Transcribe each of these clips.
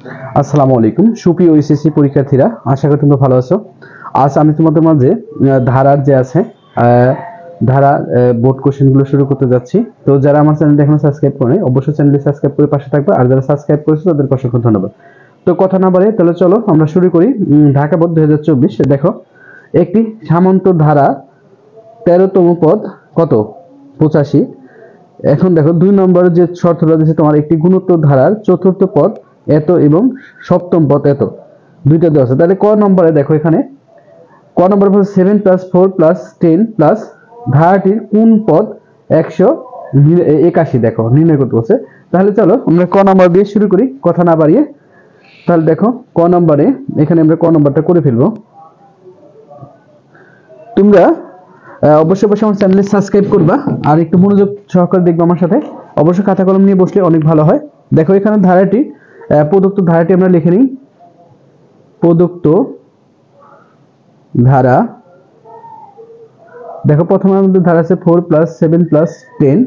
আসসালামু আলাইকুম সুপ্রিয় এইচএসসি পরীক্ষার্থীরা, আশা করি তোমরা ভালো আছো। আজ আমি তোমাদের মাঝে ধারার যে আছে ধারা বোর্ড কোশ্চেনগুলো শুরু করতে যাচ্ছি। তো যারা আমার চ্যানেলটা এখনো সাবস্ক্রাইব করেনি অবশ্যই চ্যানেলটি সাবস্ক্রাইব করে পাশে থাকবে, আর যারা সাবস্ক্রাইব করেছো তাদেরকে অসংখ্য ধন্যবাদ। তো কথা না বাড়িয়ে তাহলে চলো আমরা শুরু করি। ঢাকা বোর্ড 2024 দেখো, একটি সামান্ত ধারা 13তম পদ কত 85। এখন দেখো 2 নম্বরের যে শর্তটা দিয়েছে তোমার, একটি গুণোত্তর ধারার চতুর্থ পদ এত এবং সপ্তম পদ এত, দুইটা দেওয়া আছে। তাহলে ক নম্বরে দেখো, এখানে ক নম্বরে 7 + 4 + 10 প্লাস ধারাটির কোন পদ 181 দেখো নির্ণয় করতে বলছে। তাহলে চলো আমরা ক নম্বর দিয়ে শুরু করি কথা না বাড়িয়ে। তাহলে দেখো ক নম্বরে এখানে আমরা ক নম্বরটা করে ফেলবো। তোমরা অবশ্যই আমার চ্যানেলে সাবস্ক্রাইব করবা আর একটু মনোযোগ সহকারে দেখবা আমার সাথে। অবশ্যই খাতা কলম নিয়ে বসলে অনেক ভালো হয়। দেখো এখানে ধারাটি প্রদত্ত ধারাটি আমরা লিখে নিই। প্রদত্ত ধারা, দেখো প্রথমে আমাদের ধারা আছে 4 + 7 + 10,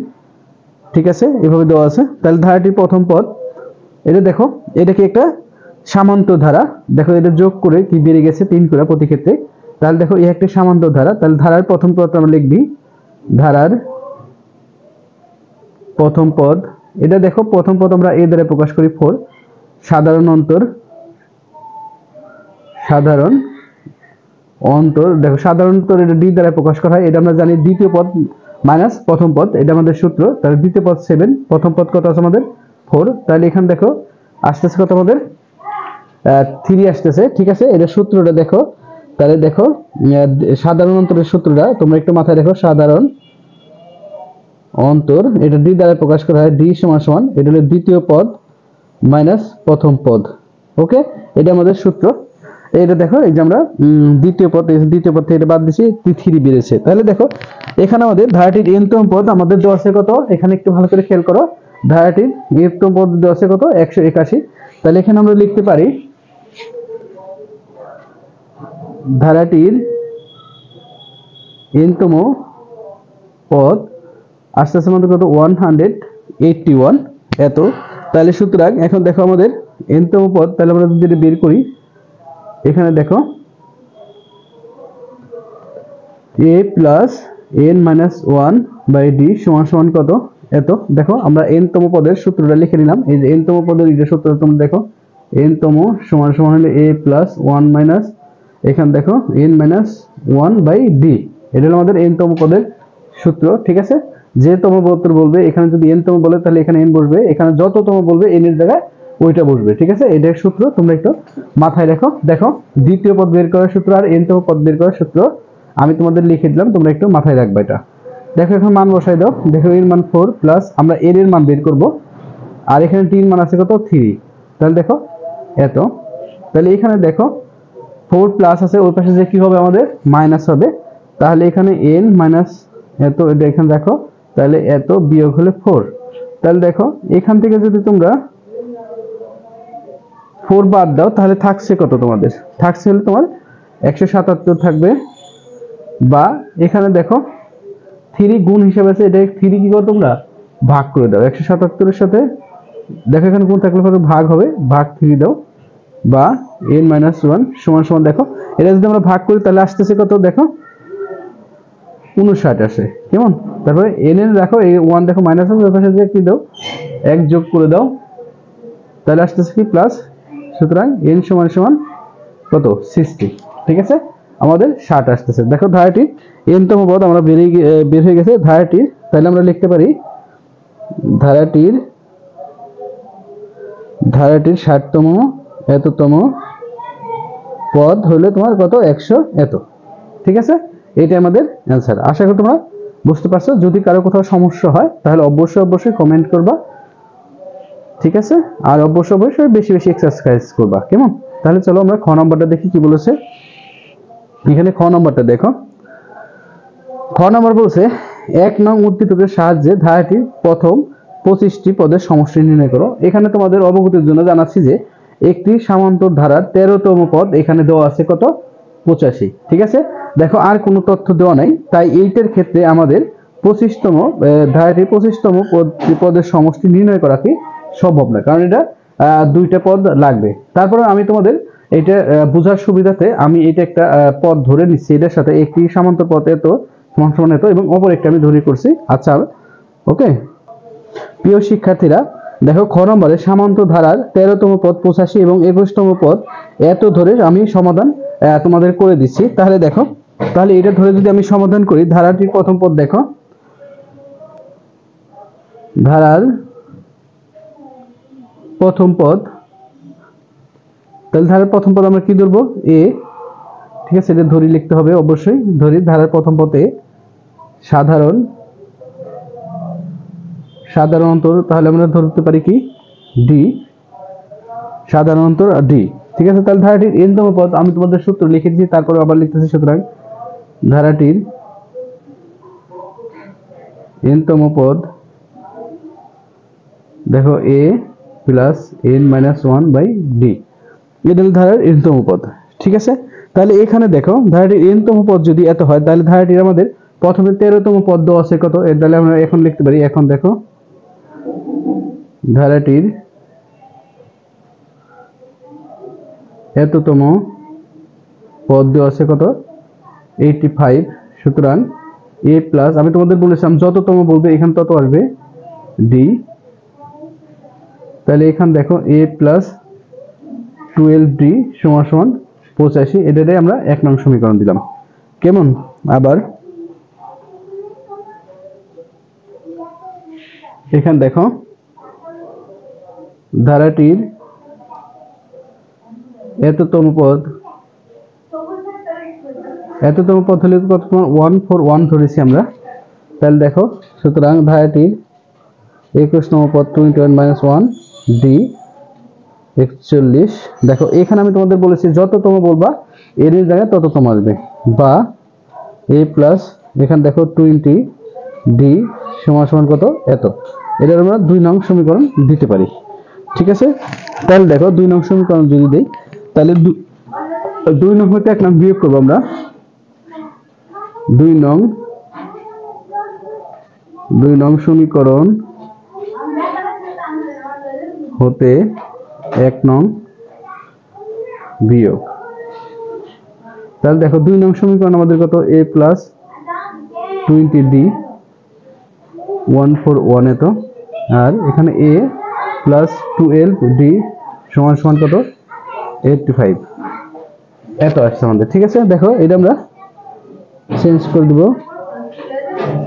ঠিক আছে, এভাবে দেওয়া আছে। তাহলে ধারাটির প্রথম পদ এটা দেখো, এটা কি একটা সামান্ত ধারা। দেখো এটা যোগ করে কি বেড়ে গেছে 3 করে প্রতি ক্ষেত্রে। তাহলে দেখো এই একটা সামান্ত ধারা। তাহলে ধারার প্রথম পদ আমরা লিখবি, ধারার প্রথম পদ। এটা দেখো প্রথম পদ আমরা এ দ্বারা প্রকাশ করি 4, সাধারণ অন্তর, সাধারণ অন্তর। দেখো সাধারণ অন্তর এটা ডি দ্বারা প্রকাশ করা হয়। এটা আমরা জানি দ্বিতীয় পদ মাইনাস প্রথম পদ, এটা আমাদের সূত্র। তাহলে দ্বিতীয় পদ 7, প্রথম পদ কত আছে আমাদের 4। তাহলে এখানে দেখো আসতেছে কত আমাদের 3 আসতেছে, ঠিক আছে। এটা সূত্রটা দেখো। তাহলে দেখো সাধারণ অন্তরের সূত্রটা তোমরা একটু মাথায় রেখো। সাধারণ অন্তর এটা ডি দ্বারা প্রকাশ করা হয়। ডি সমান সমান এটা হলো দ্বিতীয় পদ মাইনাস প্রথম পদ। ওকে, এটা আমাদের সূত্র। এটা দেখো এই যে আমরা দ্বিতীয় পদ থেকে এটা বাদ দিছি, 3 বেড়েছে। তাহলে দেখো এখানে আমাদের ধারাটির n তম পদ আমাদের দেওয়া আছে কত, এখানে একটু ভালো করে খেয়াল করো। ধারাটির n তম পদ দেওয়া আছে কত 181। তাহলে এখানে আমরা লিখতে পারি ধারাটির n তম পদ আস্তে আস্তে আমাদের কত 181 এত। তাহলে সুতরাং এখন দেখো আমাদের n তম পদ, তাহলে আমরা যদি বের করি এখানে দেখো a + n-1/d সমান কত এত। দেখো আমরা n তম পদের সূত্রটা লিখে নিলাম। এই যে n তম পদের এই যে সূত্রটা তোমরা দেখো, n তম সমান হলো a + 1 এখানে দেখো n-1/d, এটা হলো আমাদের n তম পদের সূত্র, ঠিক আছে। যে তম পদ বলবে এখানে যদি n তম বলে তাহলে এখানে n বসবে, এখানে যততম বলবে n এর জায়গায় ওইটা বসবে, ঠিক আছে। এটার সূত্র তোমরা একটু মাথায় রাখো। দেখো দ্বিতীয় পদ বের করার সূত্র আর n তম পদ বের করার সূত্র আমি তোমাদের লিখে দিলাম, তোমরা একটু মাথায় রাখবে এটা। দেখো এখন মান বসাই দাও। দেখো এর মান 4 প্লাস আমরা n এর মান বের করব, আর এখানে t এর মান আছে কত 3। তাহলে দেখো এত। তাহলে এখানে দেখো 4 প্লাস আছে, ওই পাশে যে কি হবে আমাদের মাইনাস হবে। তাহলে এখানে n মাইনাস এত, এটা এখানে দেখো। তাহলে এত বিয়োগ হলে 4। তাহলে দেখো এখান থেকে যদি তোমরা 4 বাদ দাও তাহলে থাকছে কত তোমাদের, থাকছে হলো তোমার 177 থাকবে। বা এখানে দেখো 3 গুণ হিসাবে আছে, এটা 3 কি করো তোমরা ভাগ করে দাও 177 এর সাথে। দেখো এখানে গুণ থাকলে পরে ভাগ হবে, ভাগ 3 দাও। বা n-1 সমান দেখো এটা যদি আমরা ভাগ করি তাহলে আসতেছে কত দেখো 59 আসে, কেমন। তারপরে n এর দেখো এই 1 দেখো মাইনাস হবে, ওই পাশে যে কি দাও 1 যোগ করে দাও, তাহলে আসতেছে কি প্লাস। সুতরাং n সমান কত 60, ঠিক আছে। আমাদের 60 আসতেছে। দেখো ধারাটির n তম পদ আমরা বের হয়ে গেছে ধারাটির। তাহলে আমরা লিখতে পারি ধারাটির 60তম এততম পদ হলো তোমার কত 100 এত, ঠিক আছে। এটা আমাদের অ্যান্সার। আশা করি তোমরা বুঝতে পারছো। যদি কারো কোথাও সমস্যা হয় তাহলে অবশ্যই কমেন্ট করবা, ঠিক আছে। আর অবশ্যই বেশি এক্সারসাইজ করবা, কেমন। তাহলে চলো আমরা খ নম্বরটা দেখি কি বলেছে। এখানে খ নম্বরটা দেখো। খ নম্বর বলছে 1 নং উদ্দীপকের সাহায্যে ধারাটির প্রথম 25টি পদের সমষ্টি নির্ণয় করো। এখানে তোমাদের অবগতির জন্য জানাচ্ছি যে একটি সামান্তর ধারার 13তম পদ এখানে দেওয়া আছে কত 85, ঠিক আছে। দেখো আর কোনো তথ্য দেওয়া নাই, তাই এইটার ক্ষেত্রে আমাদের 25তম ধারাটির 25তম পদের সমষ্টি নির্ণয় করা কি সম্ভব না, কারণ এটা দুইটা পদ লাগবে। তারপরে আমি তোমাদের এটা বোঝার সুবিধাতে আমি এটা একটা পদ ধরে নিচ্ছি, এটার সাথে একটি সামান্তর পদ এত সমান সমান এত এবং অপর একটা আমি ধরে করছি। আচ্ছা ওকে প্রিয় শিক্ষার্থীরা, দেখো খ নম্বরে সামান্তর ধারার 13তম পদ 85 এবং 21তম পদ এত ধরে আমি সমাধান তোমাদের করে দিচ্ছি। তাহলে দেখো, তাহলে এটা ধরে যদি আমি সমাধান করি, ধারাটির প্রথম পদ দেখো, ধারার প্রথম পদ, তাহলে ধারার প্রথম পদ আমরা কি ধরবো, এ। ঠিক আছে, এটা ধরি লিখতে হবে অবশ্যই, ধরি ধারার প্রথম পদে সাধারণ অন্তর, তাহলে আমরা ধরতে পারি কি ডি, সাধারণ অন্তর ডি। ঠিক আছে, তাহলে ধারাটির এনতম পদ আমি তোমাদের সূত্র লিখে দিচ্ছি, তারপরে আবার লিখতেছি। সুতরাং ধারাটির এনতম পদ দেখো a plus n minus one by d, এটা ধারার এনতম পদ। ঠিক আছে, তাহলে এখানে দেখো ধারাটির এনতম পদ যদি এত হয়, তাহলে ধারাটির আমাদের প্রথমে 13তম পদ দেওয়া আছে কত, এর তাহলে আমরা এখন লিখতে পারি। এখন দেখো ধারাটির এততম পদ দেওয়া আছে কত, 85। সুতরাং এ প্লাস, আমি তোমাদের বলেছিলাম যততম বলবে এখানে তত আসবে ডি, তাহলে এখানে দেখো এ প্লাস 12d সমান সমান 85, এটাই আমরা 1 নং সমীকরণ দিলাম। কেমন? আবার এখানে দেখো ধারাটির এততম পদ হলে কত, 141 ধরেছি আমরা। তাহলে দেখো, সুতরাং ধারাটির 21তম পদ 21 মাইনাস 1 ডি 41। দেখো এখানে আমি তোমাদের বলেছি যততম বলবা এর জায়গায় তততম আসবে, বা এ প্লাস এখানে দেখো 20 ডি সমান সমান কত এত, এটা আমরা 2 নং সমীকরণ দিতে পারি। ঠিক আছে, তাহলে দেখো 2 নং সমীকরণ যদি দেই, তাহলে 2 নং হতে 1 নং বিয়োগ করবো আমরা। 2 নং সমীকরণ হতে 1 নং বিয়োগ, তাহলে দেখো 2 নং সমীকরণ আমাদের কত, এ প্লাস 20d 141 এত, আর এখানে এ প্লাস 12d সমান সমান কত 85 এত আসছে আমাদের। ঠিক আছে, দেখো এটা আমরা চেঞ্জ করে দেব।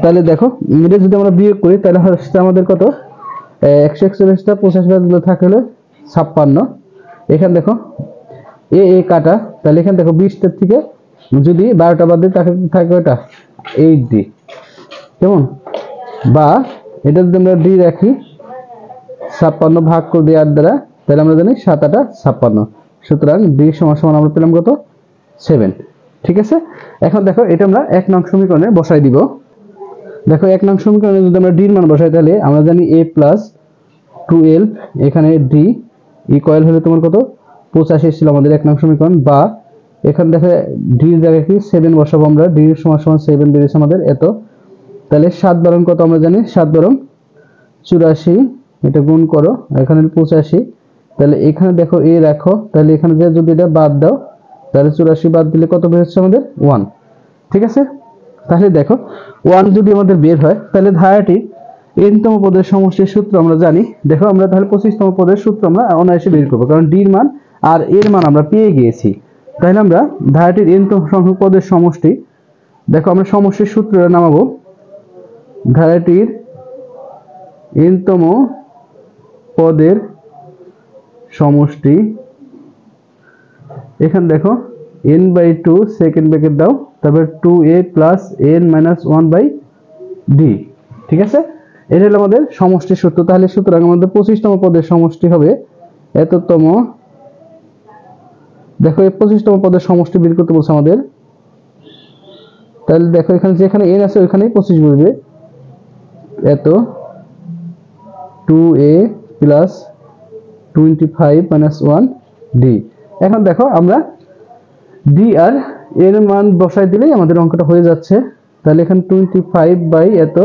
তাহলে দেখো এটা যদি আমরা বিয়োগ করি তাহলে হচ্ছে আমাদের কত, 141টা 85 গুলো থাকলে 56। এখানে দেখো এ এ কাটা, তাহলে এখানে দেখো 20টার থেকে যদি 12টা বাদ দিই তাহলে থাকবে এটা 8d। কেমন? বা এটা যদি আমরা ডি রাখি 56 ভাগ করে দিই 8 দ্বারা, তাহলে আমরা জানি 7 8 56। সুতরাং ডি সমান সমান আমরা পেলাম কত, 7। ঠিক আছে, এখন দেখো এটা আমরা 1 নং সমীকরণে বসাই দিব। দেখো 1 নং সমীকরণে যদি আমরা ডির মান বসাই, তাহলে আমরা জানি a প্লাস 12 এখানে ডি ইকুয়াল হলে তোমার কত 85 ছিল আমাদের 1 নং সমীকরণ, বা এখানে দেখো ডি এর জায়গায় কি 7 বসাবো আমরা, ডি এর সমান সমান 7 বেরিয়েছে আমাদের এত। তাহলে 7 বারং কত আমরা জানি, 7 বারং 84, এটা গুণ করো এখানে 85। তাহলে এখানে দেখো এ রাখো, তাহলে এখানে যে যদি এটা বাদ দাও তাহলে 84 বাদ দিলে কত বের হচ্ছে আমাদের 1। ঠিক আছে, তাহলে দেখো 1 যদি আমাদের বের হয়, তাহলে ধারাটি এনতম পদের সমষ্টির সূত্র আমরা জানি। দেখো আমরা তাহলে 25তম পদের সূত্র আমরা অনায়াসে বের করবো, কারণ ডির মান আর এর মান আমরা পেয়ে গিয়েছি। তাহলে আমরা ধারাটির এনতম সংখ্যক পদের সমষ্টি, দেখো আমরা সমষ্টির সূত্রটা নামাবো। ধারাটির এনতম পদের সমষ্টি, এখানে দেখো n/2 সেকেন্ড ব্র্যাকেট দাও, তারপর 2a plus n minus 1/d। ঠিক আছে, এটা হলো আমাদের সমষ্টির সূত্র। তাহলে সুতরাং আমাদের 25তম পদের সমষ্টি হবে এততম। দেখো এই 25তম পদের সমষ্টি বের করতে বলছে আমাদের, তাহলে দেখো এখানে যেখানে n আছে ওইখানে 25 বসবে, এত 2a প্লাস 25 মাইনাস 1d। এখন দেখো আমরা d আর এর মান বসাই দিলেই আমাদের অঙ্কটা হয়ে যাচ্ছে। তাহলে এখানে 25 বাই এত,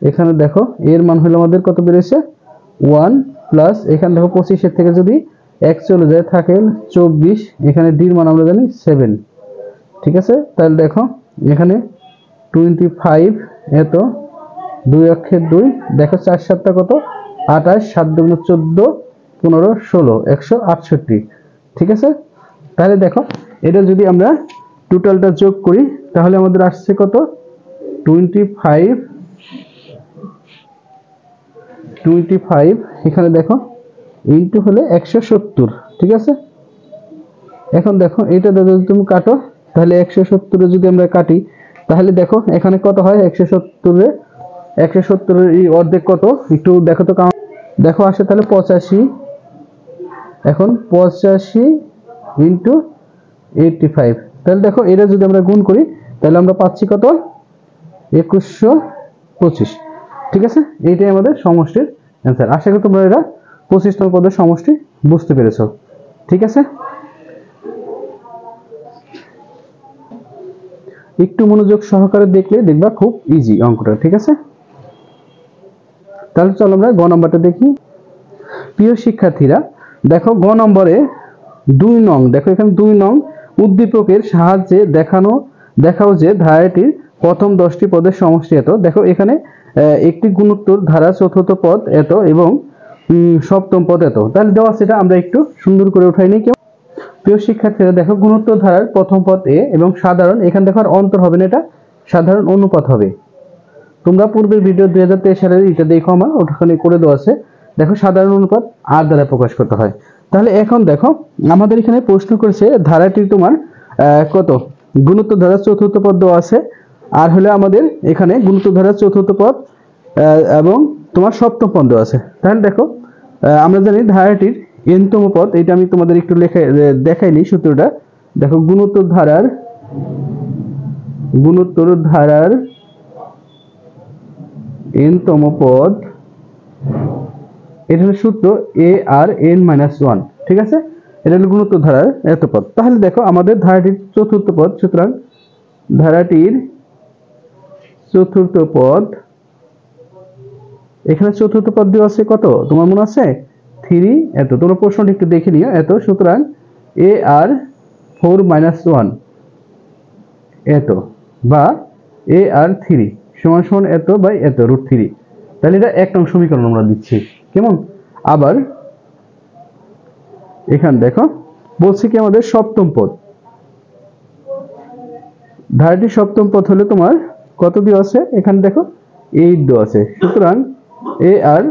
এখানে দেখো এর মান হলো আমাদের কত বেরিয়েছে 1 প্লাস এখানে দেখো 25 থেকে যদি 1 চলে যায় থাকে 24, এখানে ডি এর মান আমরা জানি 7। ঠিক আছে, তাহলে দেখো এখানে 25 এত 2 অক্ষে 2, দেখো 4 7টা কত 28, 7 2 14, 15 16, 168। ঠিক আছে, তাহলে দেখো এটা যদি আমরা টোটালটা যোগ করি তাহলে আমাদের আসছে কত 25 এখানে দেখো ইনটু হলে 170। ঠিক আছে, এখন দেখো এটা যদি তুমি কাটো তাহলে 170 এ যদি আমরা কাটি তাহলে দেখো এখানে কত হয় 170 এর এই অর্ধেক কত একটু দেখো তো, দেখো আসে তাহলে 85। এখন 85 ইনটু 85, তাহলে দেখো এটা যদি আমরা গুণ করি তাহলে আমরা পাচ্ছি কত 2125। ঠিক আছে, এইটাই আমাদের সমষ্টির অ্যান্সার। আশা করি তোমরা এটা 25 নং পদের সমষ্টি বুঝতে পেরেছো। ঠিক আছে, একটু মনোযোগ সহকারে দেখলে দেখবা খুব ইজি অঙ্কটা। ঠিক আছে, তাহলে চলো আমরা গ নম্বরটা দেখি। প্রিয় শিক্ষার্থীরা দেখো গ নম্বরে 2 নং, দেখো এখানে 2 নং উদ্দীপকের সাহায্যে দেখাও যে ধারাটির প্রথম 10টি পদের সমষ্টি এত। দেখো এখানে একটি গুণোত্তর ধারা চতুর্থ পদ এত এবং সপ্তম পদ এত। তাহলে দেওয়া সেটা আমরা একটু সুন্দর করে উঠাই নিই। প্রিয় শিক্ষার্থীরা দেখো গুণোত্তর ধারার প্রথম পদ এ এবং সাধারণ, এখানে দেখো আর অন্তর হবে না, এটা সাধারণ অনুপাত হবে। তোমরা পূর্বের ভিডিও 2023 সালের এটা দেখো, আমার ওখানে করে দেওয়া আছে। দেখো সাধারণ অনুপাত আর দ্বারা প্রকাশ করতে হয়। তাহলে এখন দেখো আমাদের এখানে প্রশ্ন করেছে ধারাটি তোমার কত গুণোত্তর ধারার চতুর্থ পদ দেওয়া আছে, আর হলে আমাদের এখানে গুণোত্তর ধারার চতুর্থ পদ এবং তোমার সপ্তম পদ দেওয়া আছে। তাহলে দেখো আমরা জানি ধারাটির এনতম পদ, এটা আমি তোমাদের একটু দেখাইনি সূত্রটা। দেখো গুণোত্তর ধারার এনতম পদ, এটা হলো সূত্র a আর n-1। ঠিক আছে, এটা হলো গুণোত্তর ধারার এত পদ। তাহলে দেখো আমাদের ধারাটির চতুর্থ পদ, সুতরাং ধারাটির চতুর্থ পদ, এখানে চতুর্থ পদ দেওয়া আছে কত তোমার মনে আছে 3 এত। তোমরা প্রশ্নটা একটু দেখে নিও এত। সুতরাং a আর 4-1 এত বা a আর 3 সমান সমান এত বাই এত √3। তাহলে এটা 1 নং সমীকরণ আমরা দিচ্ছি। কেমন? আবার এখানে দেখো বলছি কি আমাদের সপ্তম পদ, ধারাটির সপ্তম পদ হলে তোমার কত দেওয়া আছে, এখানে দেখো 8 দেওয়া আছে। সুতরাং a আর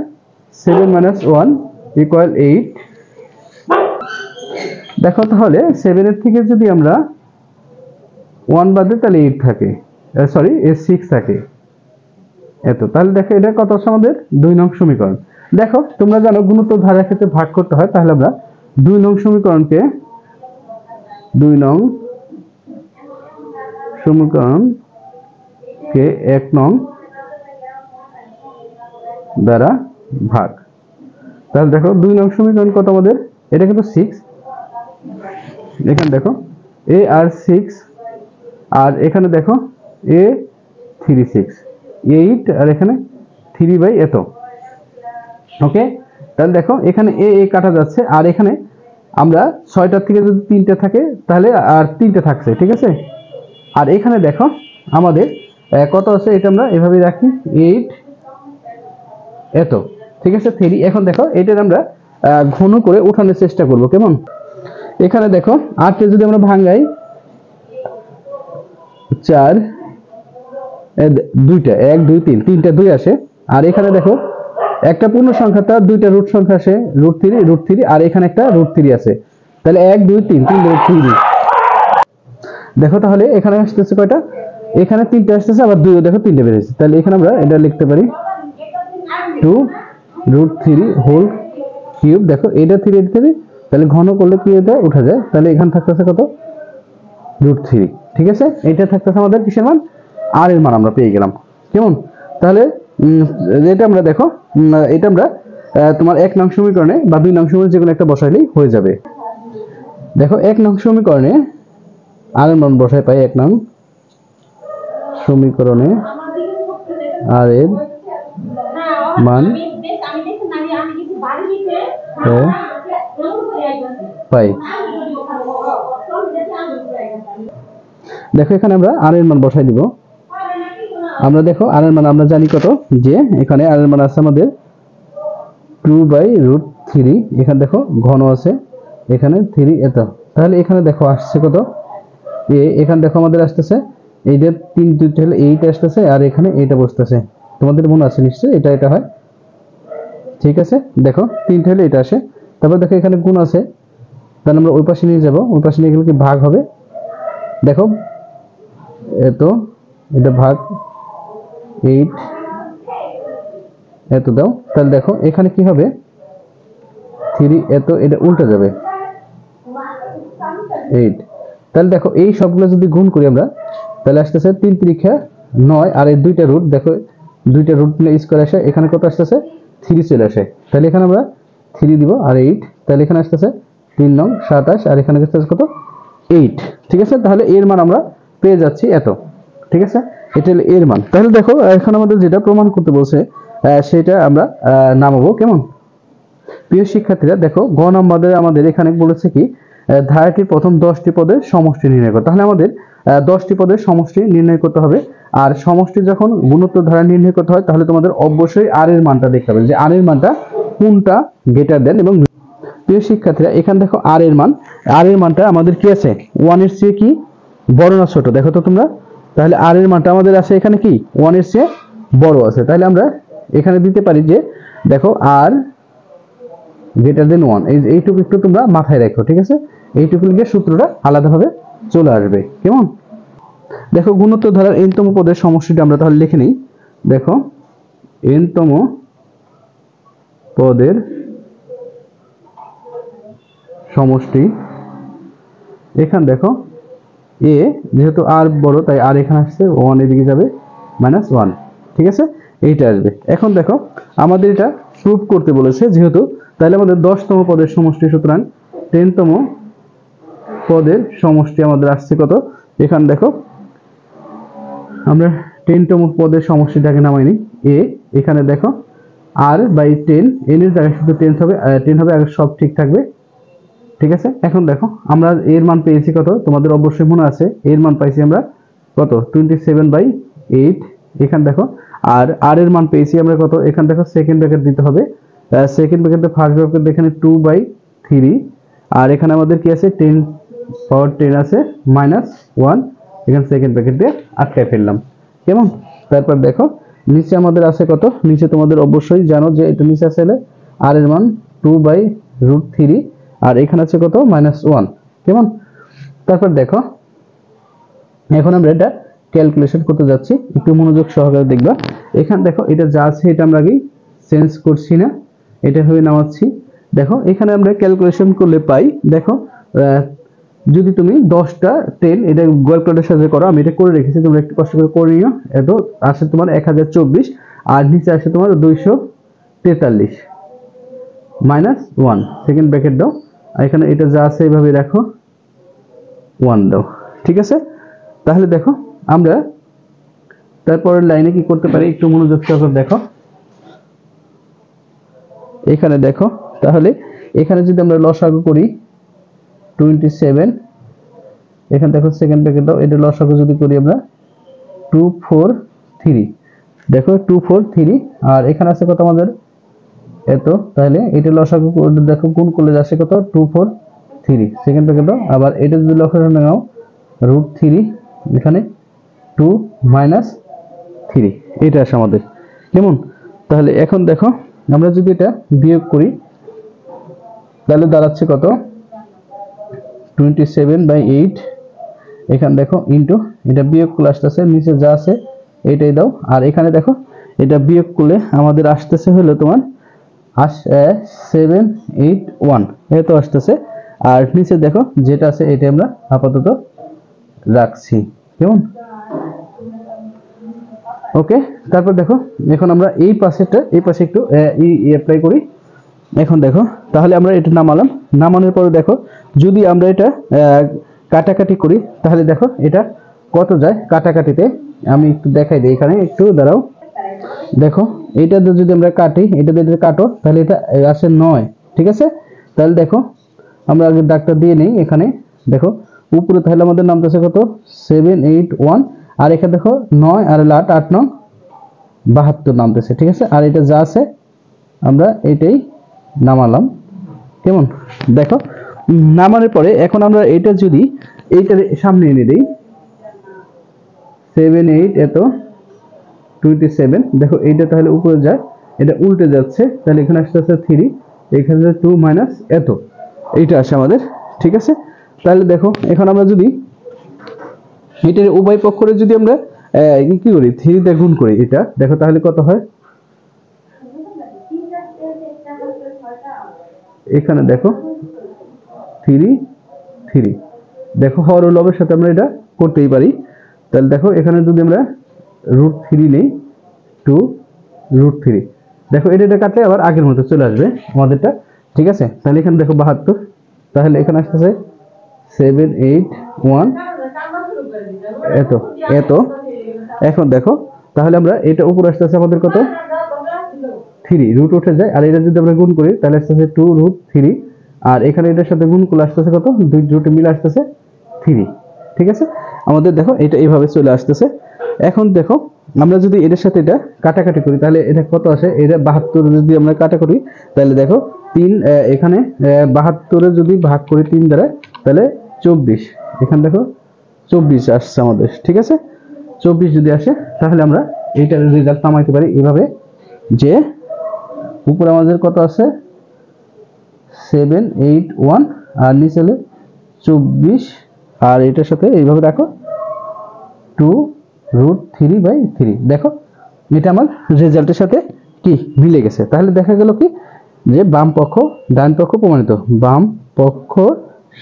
7-1 = 8। দেখো তাহলে 7 এর থেকে যদি আমরা 1 বাদ দিই তাহলে 8 থাকে, সরি 6 থাকে এত। তাহলে দেখো এটা কত আছে আমাদের 2 নং সমীকরণ। দেখো তোমরা জানো গুণোত্তর ধারার ক্ষেত্রে ভাগ করতে হয়, তাহলে আমরা 2 নং সমীকরণকে 1 নং দ্বারা ভাগ। তাহলে দেখো 2 নং সমীকরণ কত আমাদের, এটা কিন্তু 6। এখানে দেখো a আর 6, আর এখানে দেখো a 3 6 8, আর এখানে 3 বাই এত। ওকে, তাহলে দেখো এখানে a কাটা যাচ্ছে, আর এখানে আমরা 6টার থেকে যদি 3টে থাকে তাহলে আর 3টে থাকছে। ঠিক আছে, আর এখানে দেখো আমাদের কত আছে, এটা আমরা এভাবে রাখি 8 এত। ঠিক আছে, 3। এখন দেখো এটার আমরা ঘন করে উঠানোর চেষ্টা করব। কেমন? এখানে দেখো 8 যদি আমরা ভাঙাই 4 2টা 1 2 3 3টা 2 আসে, আর এখানে দেখো একটা পূর্ণ সংখ্যা তার 2টা রুট সংখ্যা আসে √3 আর এখানে একটা √3 আছে। তাহলে 1 2 3 3 দেখো তাহলে এখানে আসতেছে কয়টা, এখানে 3টে আসতেছে, আবার 2 দেখো 3টে বেরিয়েছে। তাহলে এখানে আমরা এটা লিখতে পারি 2√3 হোল কিউব। দেখো এটা 3 তাহলে ঘন করলে কি এটা উঠা যায়, তাহলে এখানে থাকতেছে কত √3। ঠিক আছে, এটা থাকতেছে আমাদের কিসের মান, আর এর মান আমরা পেয়ে গেলাম। কেমন? তাহলে এটা আমরা দেখো এটা আমরা তোমার 1 নং সমীকরণে বা 2 নং সমীকরণে যে কোনো একটা বসাইলেই হয়ে যাবে। দেখো 1 নং সমীকরণে আর এর মান বসাই পাই, 1 নং সমীকরণে আর এর মান পাই। দেখো এখানে আমরা আর এর মান বসাই দিব। আমরা দেখো আর এর মান আমরা জানি কত, যে এখানে আর এর মান আছে আমাদের 2/√3। এখানে দেখো ঘন আছে, এখানে 3 এত, তাহলে এখানে দেখো আসছে কত এখানে দেখো আমাদের আসতেছে এই যে 3 2 হলে 8 আসতেছে, আর এখানে এটা বসতেছে। তোমাদের মনে আছে নিশ্চয়ই, এটা হয়, ঠিক আছে। দেখো 3 হলে এটা আসে, তারপর দেখো এখানে গুণ আছে, তাহলে আমরা ওই পাশে নিয়ে যাব, ওই পাশে নিয়ে গেলে কি ভাগ হবে। দেখো এত, এটা ভাগ 8 এত দাও, তাহলে দেখো এখানে কি হবে 3 এত, এটা উল্টে যাবে 8। তাহলে দেখো এই সবগুলো যদি গুণ করি আমরা, তাহলে আসতেছে 3 3 9, আর এই দুইটা রুট দেখো, দুইটা রুট মিলে স্কয়ার আসে, এখানে কত আসতেছে 3 চলে আসে। তাহলে এখানে আমরা 3 দিব আর 8, তাহলে এখানে আসতেছে 3 9 27, আর এখানে আসতেছে কত 8। ঠিক আছে, তাহলে এর মান আমরা পেয়ে যাচ্ছি এত। ঠিক আছে, এটা হলো এর মান। তাহলে দেখো এখন আমাদের যেটা প্রমাণ করতে বলছে সেটা আমরা নামাবো কেমন। প্রিয় শিক্ষার্থীরা দেখো গ নম্বরে আমাদের এখানে বলেছে কি ধারাটির প্রথম 10টি পদের সমষ্টি নির্ণয় করতে। তাহলে আমাদের 10টি পদের সমষ্টি নির্ণয় করতে হবে, আর সমষ্টি যখন গুণোত্তর ধারা নির্ণয় করতে হয় তাহলে তোমাদের অবশ্যই আর এর মানটা দেখতে হবে, যে আর এর মানটা কোনটা গ্রেটার দেন। এবং প্রিয় শিক্ষার্থীরা এখানে দেখো আর এর মানটা আমাদের কি আছে 1 এর চেয়ে কি বড় না ছোট, দেখো তো তোমরা। তাহলে আর এর মানটা আমাদের আছে এখানে কি 1 এর চেয়ে বড় আছে, তাহলে আমরা এখানে দিতে পারি যে দেখো আর গ্রেটার দেন 1। এইটুকু একটু তোমরা মাথায় রাখো, ঠিক আছে। এইটুকু লিখে সূত্রটা আলাদাভাবে চলে আসবে কেমন। দেখো গুণোত্তর ধারার n তম পদের সমষ্টিটা আমরা তাহলে লিখে নিই। দেখো n তম পদের সমষ্টি, এখানে দেখো এ যেহেতু আর বড় তাই আর এখানে আসছে 1 এদিকে যাবে -1, ঠিক আছে, এইটা আসবে। এখন দেখো আমাদের এটা প্রুফ করতে বলেছে যেহেতু, তাহলে আমাদের 10তম পদের সমষ্টি, সুতরাং 10তম পদের সমষ্টি আমাদের আসছে কত। এখানে দেখো আমরা 10তম পদের সমষ্টিটাকে নামাই নিই এ, এখানে দেখো r/10, n এর জায়গায় শুধু 10 হবে, 10 হবে, আর সব ঠিক থাকবে, ঠিক আছে। এখন দেখো আমরা এর মান পেয়েছি কত, তোমাদের অবশ্যই মনে আছে এর মান পাইছি আমরা কত 27/8। এখানে দেখো আর আর এর মান পেয়েছি আমরা কত, এখানে দেখো সেকেন্ড ব্র্যাকেট দিতে হবে, সেকেন্ড ব্র্যাকেটে ফার্স্ট ব্র্যাকেট এখানে 2/3, আর এখানে আমাদের কি আছে 10 পাওয়ার 10 আছে -1, এখানে সেকেন্ড ব্র্যাকেট দিয়ে আটকায় ফেললাম কেমন। তারপর দেখো নিচে আমাদের আছে কত, নিচে তোমাদের অবশ্যই জানো যে এটা নিচে আছে আর এর মান 2/√3, আর এখানে আছে কত -1 কেমন। তারপর দেখো এখন আমরা এটা ক্যালকুলেশন করতে যাচ্ছি, একটু মনোযোগ সহকারে দেখবা। এখানে দেখো এটা যা আছে এটা আমরা আগে চেঞ্জ করছি না, এটা হয়ে নামাচ্ছি। দেখো এখানে আমরা ক্যালকুলেশন করলে পাই, দেখো যদি তুমি 10টা 10 এটা ক্যালকুলেটরের সাহায্যে করো, আমি এটা করে রেখেছি, তোমরা একটু কষ্ট করে করে নিও। এত আসে তোমার 1024, আর নিচে আসে তোমার 243 -1, সেকেন্ড ব্র্যাকেট দাও, আর এখানে এটা যা আছে এইভাবে রাখো 1 দাও, ঠিক আছে। তাহলে দেখো আমরা তারপরের লাইনে কি করতে পারি, একটু মনোযোগ সহকারে দেখো। এখানে দেখো তাহলে এখানে যদি আমরা লসাগু করি 27, এখানে দেখো সেকেন্ড ব্র্যাকেট দাও, এটা লসাগু যদি করি আমরা 243, দেখো 243, আর এখানে আছে কত আমাদের এত, তাহলে এটা লসাগু দেখো গুণ করলে আসে কত 243, সেকেন্ড ব্র্যাকেট দাও, আবার এটা যদি লসাগু নাও √3, এখানে 2 -3, এটা আসে আমাদের কেমন। তাহলে এখন দেখো আমরা যদি এটা বিয়োগ করি তাহলে দাঁড়াচ্ছে কত 27/8, এখানে দেখো ইনটু এটা বিয়োগ করলে আসতেছে নিচে যা আছে এটাই দাও, আর এখানে দেখো এটা বিয়োগ করলে আমাদের আসতেছে হলো তোমার 781, এত আসতেছে, আর নিচে দেখো যেটা আছে এটা আমরা আপাতত রাখছি কেমন। ওকে, তারপর দেখো এখন আমরা এই পাশে একটু অ্যাপ্লাই করি। এখন দেখো তাহলে আমরা এটা নামালাম, নামানোর পরে দেখো যদি আমরা এটা কাটাকাটি করি তাহলে দেখো এটা কত যায় কাটাকাটিতে, আমি একটু দেখাই দিই, এখানে একটু দাঁড়াও। দেখো এটা যদি আমরা কাটি, এটা যদি কাটো তাহলে এটা আসে 9, ঠিক আছে। তাহলে দেখো আমরা আগে দাগটা দিয়ে নেই। এখানে দেখো উপরে তাহলে আমাদের নামতেছে কত 7 8 1, আর এখানে দেখো 9 আর 8 8 9 72 নামতেছে। ঠিক আছে, আর এটা যা আছে আমরা এটাই নামালাম। কেমন দেখো নামানোর পরে এখন আমরা এটা যদি এইটার সামনে এনে দেই 7 8 এত 27, দেখো এইটা তাহলে উপরে যায়, এটা উল্টে যাচ্ছে, তাহলে এখানে আসতেছে 3, এখানে 2 মাইনাস এত, এইটা আসে আমাদের। ঠিক আছে, তাহলে দেখো এখন আমরা যদি এটার উভয় পক্ষরে যদি আমরা কি করি 3 দিয়ে গুণ করি, এটা দেখো তাহলে কত হয়, এখানে দেখো 3 3, দেখো হর ও লবের সাথে আমরা এটা করতেই পারি। তাহলে দেখো এখানে যদি আমরা √3 নেই 2 √3, দেখো এটা কাটলে আবার আগের মতো চলে আসবে আমাদেরটা। ঠিক আছে, তাহলে এখানে দেখো 72, তাহলে এখানে আসতেছে 7 8 1 এত এত। এখন দেখো তাহলে আমরা এটা উপরে আসতেছে আমাদের কত 3, রুট উঠে যায়, আর এটা যদি আমরা গুণ করি তাহলে আসতেছে 2√3, আর এখানে এটার সাথে গুণ করলে আসতেছে কত, দুই রুটে মিলে আসতেছে 3। ঠিক আছে, আমাদের দেখো এটা এইভাবে চলে আসতেছে। এখন দেখো আমরা যদি এটার সাথে এটা কাটাকাটি করি তাহলে এটা কত আসে, এটা 72 যদি আমরা কাটা করি তাহলে দেখো 3 এখানে 72 যদি ভাগ করি 3 দ্বারা তাহলে 24, এখানে দেখো 24 আসছে আমাদের। ঠিক আছে, 24 যদি আসে তাহলে আমরা এইটার রেজাল্ট নামাইতে পারি এইভাবে, যে উপরে আমাদের কত আছে 7 8 1 আর নিচে 24, আর এটার সাথে এইভাবে রাখো 2√3/3। দেখো এটা আমার রেজাল্টের সাথে কি মিলে গেছে। তাহলে দেখা গেল কি যে বাম পক্ষ ডান পক্ষ প্রমাণিত, বাম পক্ষ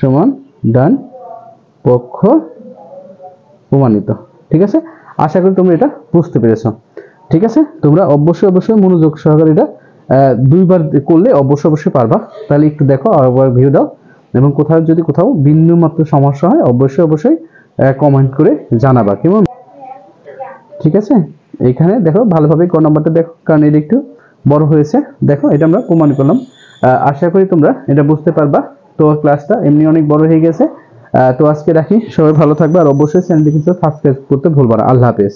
সমান ডান পক্ষ প্রমাণিত। ঠিক আছে, আশা করি তোমরা এটা বুঝতে পেরেছো। ঠিক আছে, তোমরা অবশ্যই মনোযোগ সহকারে এটা 2বার করলে অবশ্যই পারবা। তাহলে একটু দেখো আবার ভিউ দাও, এবং যদি কোথাও বিন্দু মাত্র সমস্যা হয় অবশ্যই কমেন্ট করে জানাবা, কেমন? ঠিক আছে, এখানে দেখো ভালোভাবে ক নাম্বারটা দেখো, কারণ এটা একটু বড় হয়েছে। দেখো এটা আমরা প্রমাণ করলাম। আশা করি তোমরা এটা বুঝতে পারবা। তো ক্লাসটা এমনি অনেক বড় হয়ে গেছে। তো আজকে রাখি, সবাই ভালো থাকবে, আর অবশ্যই চ্যানেলটি কিন্তু সাবস্ক্রাইব করতে ভুলবা না। আল্লাহ হাফেজ।